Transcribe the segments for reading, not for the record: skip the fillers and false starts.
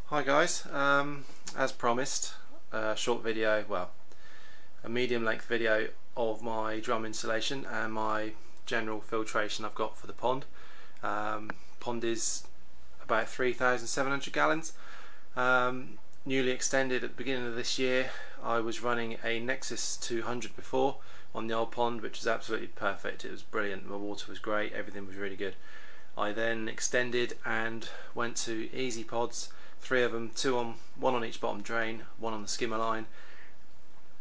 Hi guys, as promised, a short video, well, a medium length video of my drum installation and my general filtration I've got for the pond. Pond is about 3,700 gallons. Newly extended at the beginning of this year. I was running a Nexus 200 before on the old pond, which was absolutely perfect. It was brilliant, my water was great, everything was really good. I then extended and went to easy pods, 3 of them, one on each bottom drain, one on the skimmer line,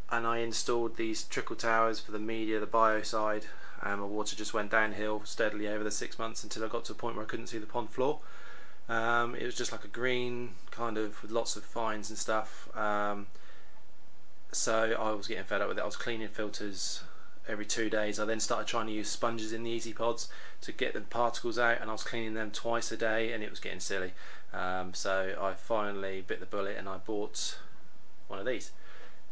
and I installed these trickle towers for the media, the bio side, and my water just went downhill steadily over the 6 months until I got to a point where I couldn't see the pond floor. It was just like a green kind of with lots of fines and stuff, so I was getting fed up with it. I was cleaning filters every 2 days. I then started trying to use sponges in the easy pods to get the particles out, and I was cleaning them twice a day, and it was getting silly. So I finally bit the bullet and I bought one of these.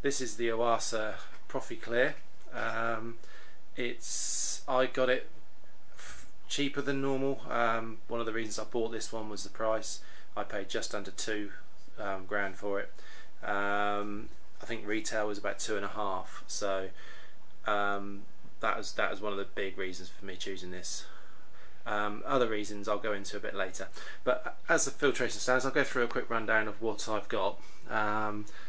This is the Oase proficlear. I got it cheaper than normal. One of the reasons I bought this one was the price. I paid just under £2,000 for it. I think retail was about 2.5, so that was one of the big reasons for me choosing this. Other reasons I'll go into a bit later, but as the filtration stands, I'll go through a quick rundown of what I've got.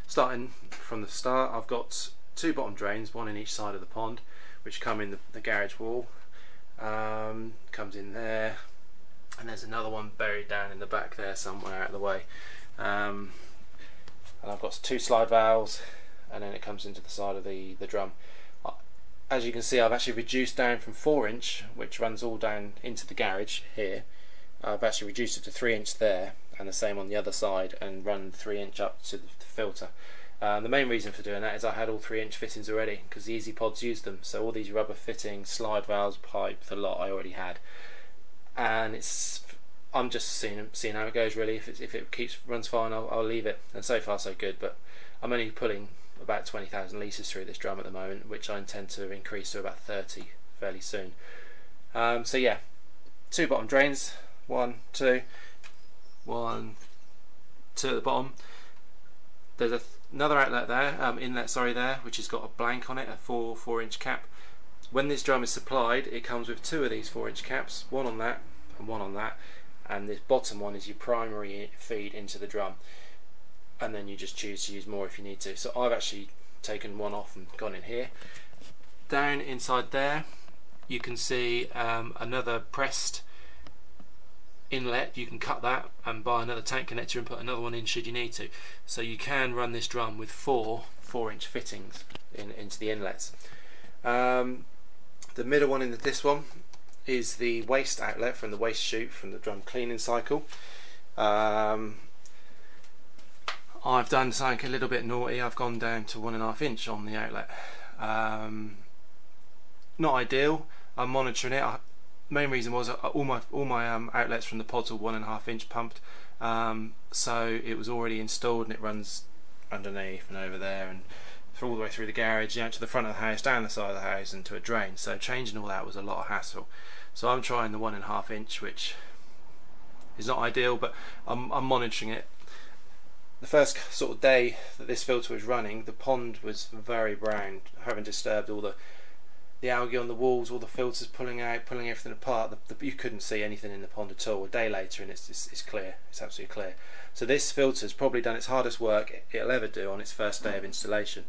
Starting from the start, I've got 2 bottom drains, one in each side of the pond, which come in the garage wall. Comes in there, and there's another one buried down in the back there somewhere out of the way. And I've got 2 slide valves, and then it comes into the side of the drum. As you can see, I've actually reduced down from 4-inch, which runs all down into the garage here. I've actually reduced it to 3-inch there, and the same on the other side, and run 3-inch up to the filter. The main reason for doing that is I had all 3-inch fittings already, because the easy pods used them. So all these rubber fittings, slide valves, pipe, the lot I already had. And I'm just seeing how it goes really. If it runs fine, I'll leave it. And so far so good. But I'm only pulling about 20,000 litres through this drum at the moment, which I intend to increase to about 30 fairly soon. So yeah, 2 bottom drains, 1, 2 at the bottom. There's another outlet there, inlet there, which has got a blank on it, a 4-inch cap. When this drum is supplied, it comes with 2 of these 4-inch caps, one on that and one on that, and this bottom one is your primary feed into the drum, and then you just choose to use more if you need to. So I've actually taken one off and gone in here. Down inside there you can see another pressed inlet. You can cut that and buy another tank connector and put another one in should you need to. So you can run this drum with 4-inch fittings into the inlets. The middle one in this one is the waste outlet from the waste chute from the drum cleaning cycle. I've done something a little bit naughty. I've gone down to 1.5-inch on the outlet. Not ideal. I'm monitoring it. Main reason was all my outlets from the pods are 1.5-inch pumped, so it was already installed, and it runs underneath and over there and all the way through the garage, to the front of the house, down the side of the house, and to a drain. So changing all that was a lot of hassle. So I'm trying the 1.5-inch, which is not ideal, but I'm monitoring it. The first sort of day that this filter was running, the pond was very brown, having disturbed all the algae on the walls, all the filters pulling everything apart. You couldn't see anything in the pond at all. A day later and it's clear, it's absolutely clear. So this filter's probably done its hardest work it'll ever do on its first day of installation,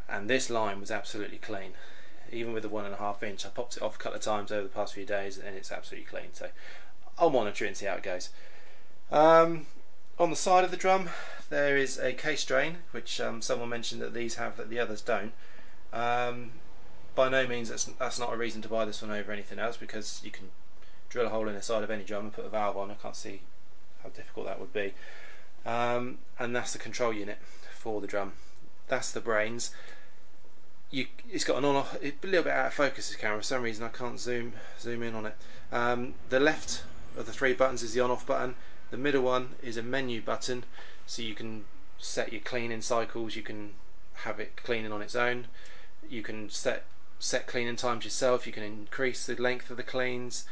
and this line was absolutely clean. Even with the 1.5-inch, I popped it off a couple of times over the past few days and it's absolutely clean. So I'll monitor it and see how it goes. On the side of the drum there is a case drain, which someone mentioned that these have that the others don't. By no means that's not a reason to buy this one over anything else, because you can drill a hole in the side of any drum and put a valve on. I can't see how difficult that would be. And that's the control unit for the drum. That's the brains. It's got an on-off. It's a little bit out of focus, this camera. For some reason I can't zoom in on it. The left of the 3 buttons is the on-off button. The middle one is a menu button, so you can set your cleaning cycles. You can have it cleaning on its own. You can set cleaning times yourself. You can increase the length of the cleans.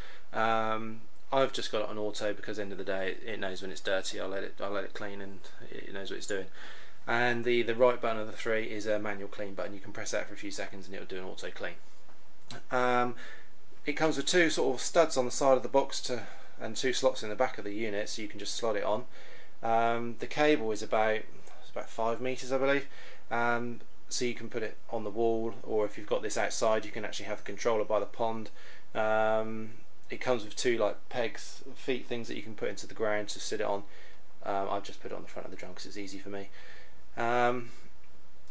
I've just got it on auto because at the end of the day it knows when it's dirty. I'll let it clean and it knows what it's doing. And the right button of the three is a manual clean button. You can press that for a few seconds and it'll do an auto clean. It comes with two sort of studs on the side of the box and two slots in the back of the unit, so you can just slot it on. The cable is about 5 meters, I believe. So you can put it on the wall, or if you've got this outside, you can actually have the controller by the pond. It comes with two like pegs, feet things that you can put into the ground to sit it on. I've just put it on the front of the drum because it's easy for me.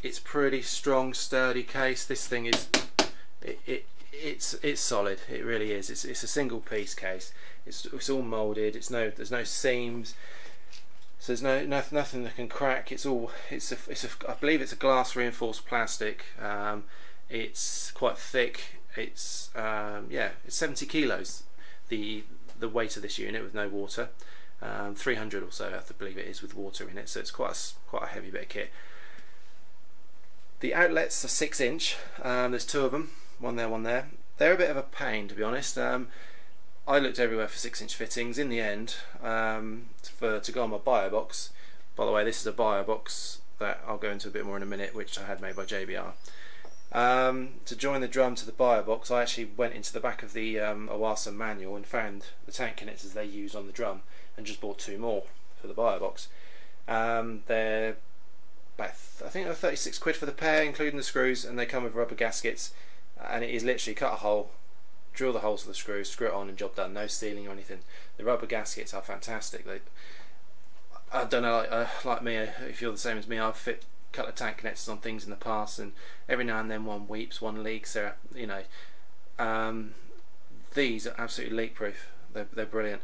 It's pretty strong, sturdy case. This thing is it's solid. It really is. It's a single piece case. It's all moulded. There's no seams. So there's nothing that can crack. I believe it's a glass reinforced plastic. It's quite thick. It's 70 kilos. The weight of this unit with no water. 300 or so, I believe it is, with water in it. So it's quite a heavy bit of kit. The outlets are 6-inch. There's two of them. One there, one there. They're a bit of a pain, to be honest. I looked everywhere for 6-inch fittings. In the end, to go on my bio box. By the way, this is a bio box that I'll go into a bit more in a minute, which I had made by JBR. To join the drum to the bio box, I actually went into the back of the Oase manual and found the tank connectors they use on the drum, and just bought two more for the bio box. They're about, I think they're 36 quid for the pair, including the screws, and they come with rubber gaskets. And it is literally cut a hole, drill the holes for the screws, screw it on, and job done. No sealing or anything. The rubber gaskets are fantastic. I don't know, like me, if you're the same as me, I've fit a couple of tank connectors on things in the past, and every now and then one weeps, one leaks. These are absolutely leak proof. They're brilliant.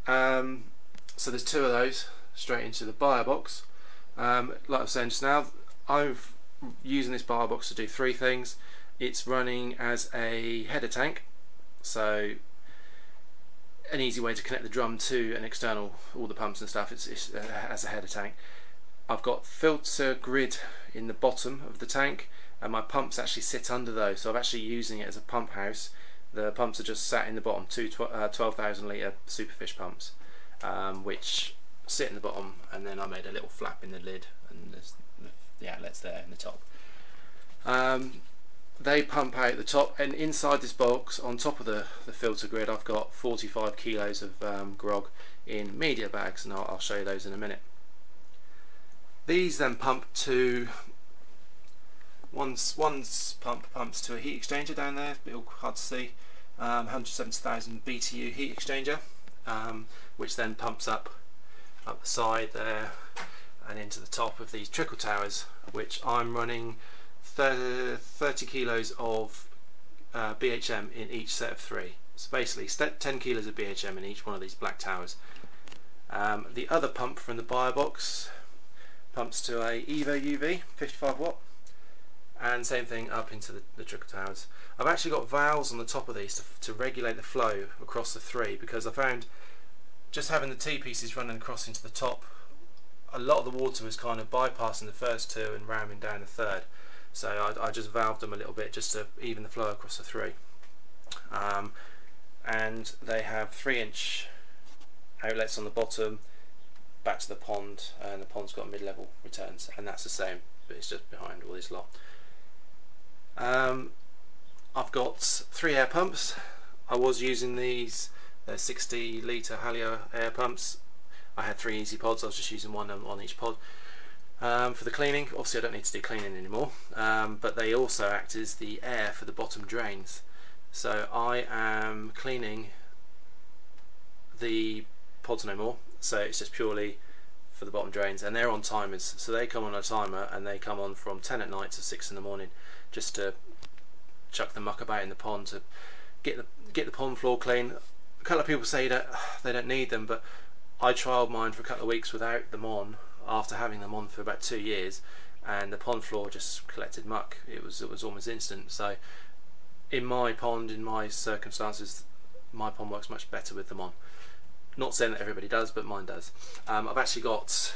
So there's two of those straight into the bio box. Like I was saying just now, I'm using this bio box to do three things. It's running as a header tank, so an easy way to connect the drum to an external, all the pumps and stuff. It's as a header tank. I've got filter grid in the bottom of the tank, and my pumps actually sit under those, so I'm actually using it as a pump house. The pumps are just sat in the bottom, two 12,000 litre superfish pumps, which sit in the bottom, and then I made a little flap in the lid, and there's the outlets there in the top. They pump out the top, and inside this box, on top of the filter grid, I've got 45 kilos of grog in media bags, and I'll show you those in a minute. These then pump to one pump pumps to a heat exchanger down there, a bit hard to see, 170,000 BTU heat exchanger, which then pumps up the side there and into the top of these trickle towers, which I'm running 30 kilos of BHM in each set of three. So basically 10 kilos of BHM in each one of these black towers. The other pump from the bio box pumps to a Evo UV 55 watt, and same thing up into the trickle towers. I've actually got valves on the top of these to regulate the flow across the three, because I found just having the T-pieces running across into the top, a lot of the water was kind of bypassing the first two and ramming down the third. So I just valved them a little bit just to even the flow across the three. And they have 3-inch outlets on the bottom back to the pond, and the pond's got mid-level returns, and that's the same, but it's just behind all this lot. I've got 3 air pumps. I was using these 60 litre Halio air pumps. I had 3 easy pods, I was just using one on each pod. For the cleaning, obviously I don't need to do cleaning anymore, but they also act as the air for the bottom drains. So I am cleaning the pods no more, so it's just purely for the bottom drains, and they're on timers, so they come on a timer, and they come on from 10 at night to 6 in the morning, just to chuck the muck about in the pond to get the pond floor clean. A couple of people say that they don't need them, but I trialled mine for a couple of weeks without them on, after having them on for about 2 years, and the pond floor just collected muck. It was almost instant. So in my pond, in my circumstances, my pond works much better with them on. Not saying that everybody does, but mine does. I've actually got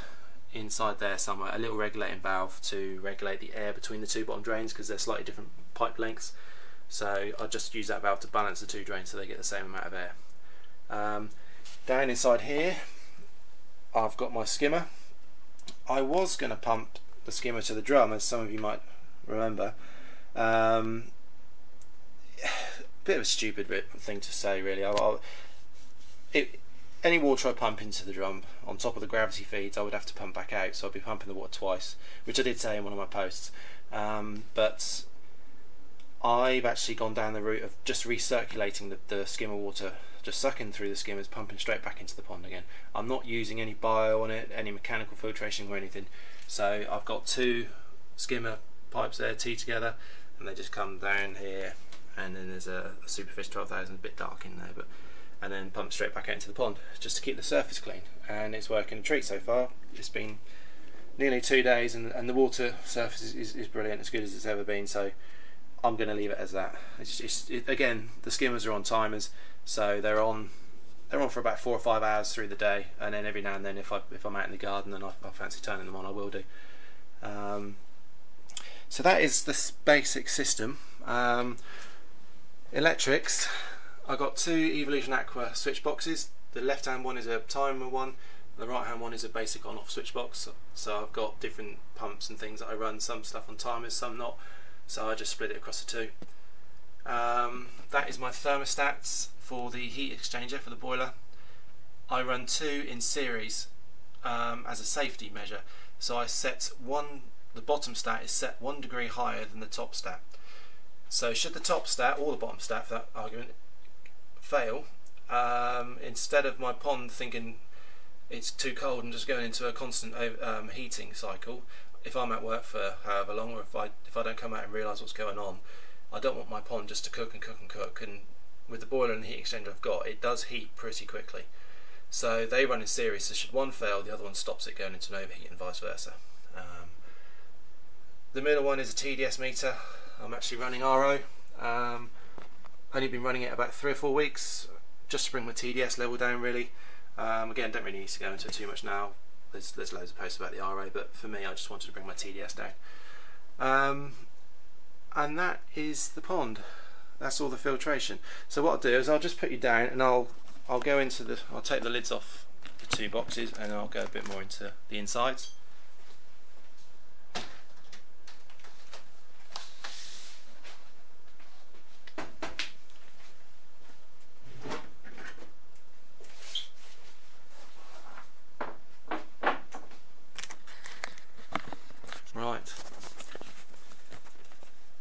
inside there somewhere a little regulating valve to regulate the air between the two bottom drains, because they're slightly different pipe lengths. So I just use that valve to balance the two drains so they get the same amount of air. Down inside here I've got my skimmer. I was going to pump the skimmer to the drum, as some of you might remember. Bit of a stupid thing to say really. Any water I pump into the drum on top of the gravity feeds I would have to pump back out, so I'd be pumping the water twice, which I did say in one of my posts. But I've actually gone down the route of just recirculating the skimmer water, just sucking through the skimmers, pumping straight back into the pond again. I'm not using any bio on it, any mechanical filtration or anything. So I've got two skimmer pipes there, T together, and they just come down here, and then there's a Superfish 12,000, a bit dark in there, but and then pump straight back out into the pond just to keep the surface clean. And it's working a treat so far. It's been nearly 2 days, and the water surface is brilliant, as good as it's ever been. So I'm going to leave it as that. Again, the skimmers are on timers, so they're on for about 4 or 5 hours through the day, and then every now and then, if I'm out in the garden and I fancy turning them on, I will do. So that is the basic system. Electrics, I got two Evolution Aqua switch boxes. The left hand one is a timer one, the right hand one is a basic on-off switch box. So I've got different pumps and things that I run, some stuff on timers, some not, so I just split it across the two. That is my thermostats for the heat exchanger for the boiler. I run two in series as a safety measure. So I set the bottom stat is set 1 degree higher than the top stat. So should the top stat, or the bottom stat for that argument, fail, instead of my pond thinking it's too cold and just going into a constant heating cycle, if I'm at work for however long, or if I don't come out and realise what's going on, I don't want my pond just to cook and cook and cook. And with the boiler and the heat exchanger I've got, it does heat pretty quickly. So they run in series, so should one fail, the other one stops it going into an overheat, and vice versa. The middle one is a TDS meter. I'm actually running RO. Only been running it about 3 or 4 weeks, just to bring my TDS level down really. Again, don't really need to go into it too much now. There's loads of posts about the RO, but for me I just wanted to bring my TDS down. And that is the pond. That's all the filtration. So what I'll do is I'll just put you down, and I'll go into I'll take the lids off the two boxes, and I'll go a bit more into the insides. Right.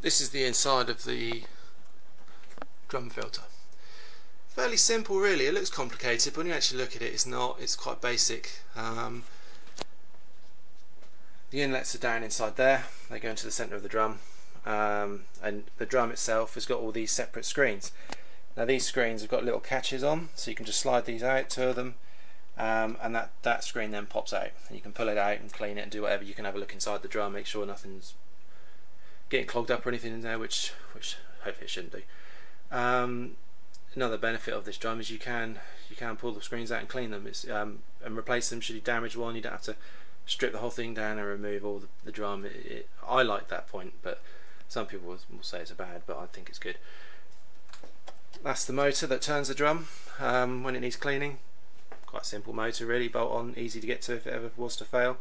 This is the inside of the drum filter. Fairly simple really. It looks complicated, but when you actually look at it, it's not. It's quite basic. The inlets are down inside there. They go into the centre of the drum, and the drum itself has got all these separate screens. Now these screens have got little catches on, so you can just slide these out, 2 of them, and that screen then pops out, and you can pull it out and clean it and do whatever. You can have a look inside the drum, make sure nothing's getting clogged up or anything in there, which hopefully it shouldn't do. Another benefit of this drum is you can pull the screens out and clean them, and replace them should you damage one. You don't have to strip the whole thing down and remove all the drum. I like that point, but some people will say it's bad, but I think it's good. That's the motor that turns the drum when it needs cleaning. Quite a simple motor really, bolt on, easy to get to if it ever was to fail.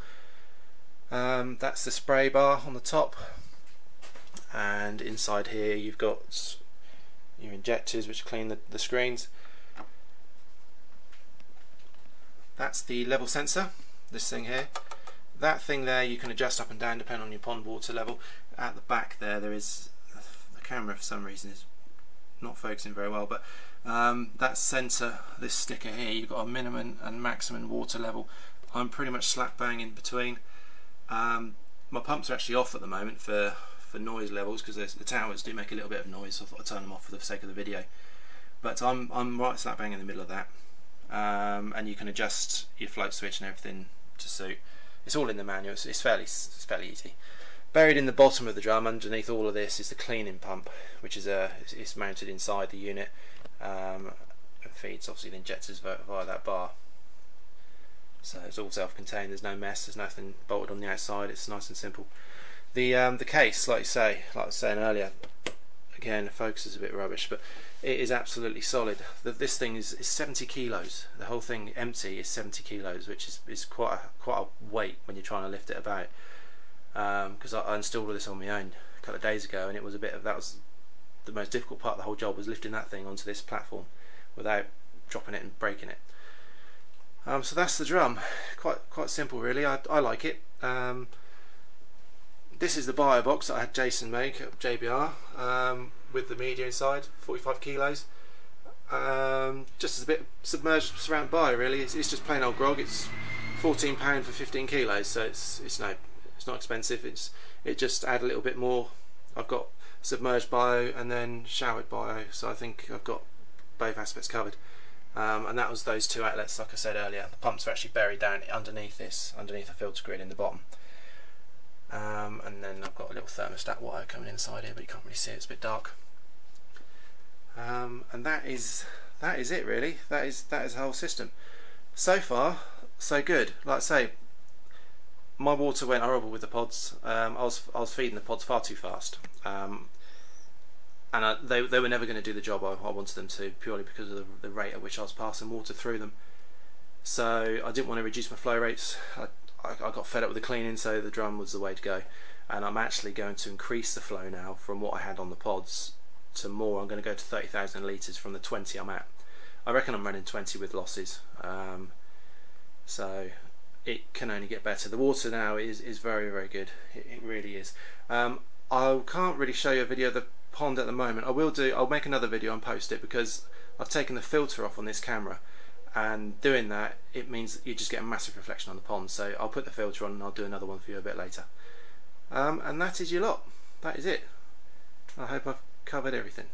That's the spray bar on the top, and inside here you've got your injectors which clean the screens. That's the level sensor, this thing here. That thing there you can adjust up and down depending on your pond water level. At the back there is, the camera for some reason is not focusing very well, but that sensor, this sticker here, you've got a minimum and maximum water level. I'm pretty much slap bang in between. My pumps are actually off at the moment for noise levels, because the towers do make a little bit of noise, so I thought I'd turn them off for the sake of the video. But I'm right slap bang in the middle of that, and you can adjust your float switch and everything to suit. It's all in the manual. It's fairly easy. Buried in the bottom of the drum, underneath all of this, is the cleaning pump, which is it's mounted inside the unit, and feeds obviously the injectors via that bar. So it's all self-contained. There's no mess. There's nothing bolted on the outside. It's nice and simple. The case, like I was saying earlier, again the focus is a bit rubbish, but it is absolutely solid. This thing is 70 kilos. The whole thing empty is 70 kilos, which is quite a weight when you're trying to lift it about. Because I installed all this on my own a couple of days ago, and it was that was the most difficult part of the whole job, was lifting that thing onto this platform without dropping it and breaking it. So that's the drum. Quite simple, really. I like it. This is the bio box that I had Jason make at JBR, with the media inside, 45 kilos. Just as a bit submerged surround bio, really. It's just plain old grog. It's £14 for 15 kilos, so it's not expensive. It just add a little bit more. I've got submerged bio and then showered bio, so I think I've got both aspects covered. And that was those two outlets, like I said earlier. The pumps are actually buried down underneath a filter grid in the bottom. And then I've got a little thermostat wire coming inside here, but you can't really see it, it's a bit dark. And that is it, really. That is the whole system. So far, so good. Like I say, my water went horrible with the pods. I was feeding the pods far too fast, and they were never going to do the job I wanted them to, purely because of the rate at which I was passing water through them. So I didn't want to reduce my flow rates. I got fed up with the cleaning, so the drum was the way to go. And I'm actually going to increase the flow now from what I had on the pods to more. I'm going to go to 30,000 litres from the 20 I'm at. I reckon I'm running 20 with losses. So it can only get better. The water now is very, very good. It really is. I can't really show you a video of the pond at the moment. I'll make another video and post it, because I've taken the filter off on this camera, and doing that, it means you just get a massive reflection on the pond. So I'll put the filter on and I'll do another one for you a bit later. And that is your lot. That is it. I hope I've covered everything.